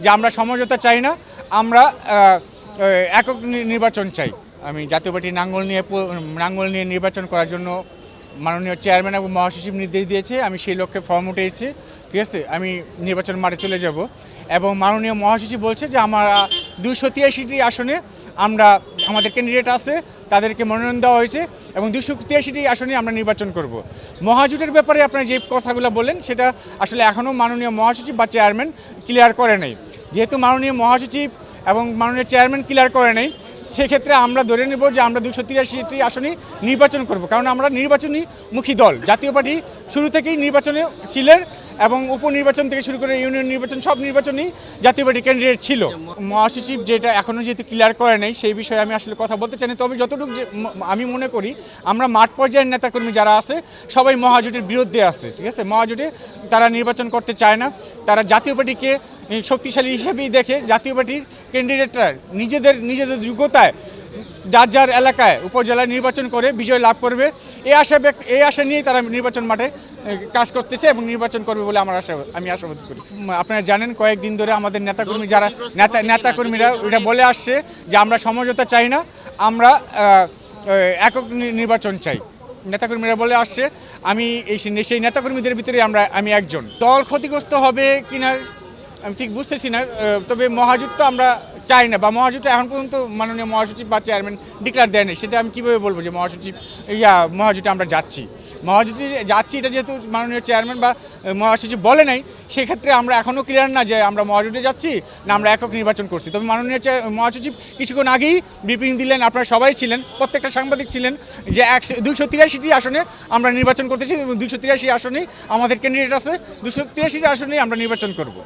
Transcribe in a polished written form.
যে আমরা সমঝোতা চাই না, আমরা একক নির্বাচন চাই। আমি জাতীয় পার্টি নাঙ্গল নিয়ে নির্বাচন করার জন্য মাননীয় চেয়ারম্যান এবং মহাসচিব নির্দেশ দিয়েছে। আমি সেই লক্ষ্যে ফর্ম উঠেছি, ঠিক আছে। আমি নির্বাচন মাঠে চলে যাব এবং মাননীয় মহাসচিব বলছে যে আমরা 283টি আসনে আমরা আমাদের ক্যান্ডিডেট আছে, তাদেরকে মনোনয়ন দেওয়া হয়েছে এবং 283টি আসনে আমরা নির্বাচন করব। মহাজোটের ব্যাপারে আপনারা যে কথাগুলো বললেন সেটা আসলে এখনও মাননীয় মহাসচিব বা চেয়ারম্যান ক্লিয়ার করে নাই। যেহেতু মাননীয় মহাসচিব এবং মাননীয় চেয়ারম্যান ক্লিয়ার করে নাই, সেক্ষেত্রে আমরা ধরে নেব যে আমরা 283টি আসনে নির্বাচন করব, কারণ আমরা নির্বাচনী মুখী দল। জাতীয় পার্টি শুরু থেকেই নির্বাচনে ছিলেন এবং উপনির্বাচন থেকে শুরু করে ইউনিয়ন নির্বাচন সব নির্বাচনেই জাতীয় পার্টি ক্যান্ডিডেট ছিল। মহাসচিব যেটা এখনও যেহেতু ক্লিয়ার করে নাই, সেই বিষয়ে আমি আসলে কথা বলতে চাই না। তবে যতটুকু আমি মনে করি আমরা মাঠ পর্যায়ের নেতাকর্মী যারা আছে সবাই মহাজোটের বিরুদ্ধে আছে, ঠিক আছে। মহাজোটে তারা নির্বাচন করতে চায় না, তারা জাতীয় পার্টিকে শক্তিশালী হিসেবেই দেখে। জাতীয় পার্টির ক্যান্ডিডেটরা নিজেদের যোগ্যতায় যার যার এলাকায় উপজেলায় নির্বাচন করে বিজয় লাভ করবে, এই আশা নিয়েই তারা নির্বাচন মাঠে কাজ করতেছে এবং নির্বাচন করবে বলে আমি আশাবাদী করি। আপনারা জানেন কয়েকদিন ধরে আমাদের নেতাকর্মীরা এটা বলে আসছে যে আমরা সমঝোতা চাই না, আমরা একক নির্বাচন চাই। নেতাকর্মীরা বলে আসছে, আমি সেই নেতাকর্মীদের ভিতরে আমি একজন। দল ক্ষতিগ্রস্ত হবে কিনা আমি ঠিক বুঝতেছি না, তবে মহাজোট তো আমরা চাই না, বা মহাজোটে এখন পর্যন্ত মাননীয় মহাসচিব বা চেয়ারম্যান ডিক্লেয়ার দেয়নি। সেটা আমি কীভাবে বলবো যে মহাজোটে আমরা যাচ্ছি। মহাজোটে যাচ্ছি এটা যেহেতু মাননীয় চেয়ারম্যান বা মহাসচিব বলে নাই, সেক্ষেত্রে আমরা এখনও ক্লিয়ার না যে আমরা মহাজোটে যাচ্ছি না আমরা একক নির্বাচন করছি। তবে মাননীয় মহাসচিব কিছুক্ষণ আগেই ব্রিফিং দিলেন, আপনারা সবাই ছিলেন, প্রত্যেকটা সাংবাদিক ছিলেন, যে 283টি আসনে আমরা নির্বাচন করতেছি এবং 283 আসনেই আমাদের ক্যান্ডিডেট আছে, 283 আসনেই আমরা নির্বাচন করব।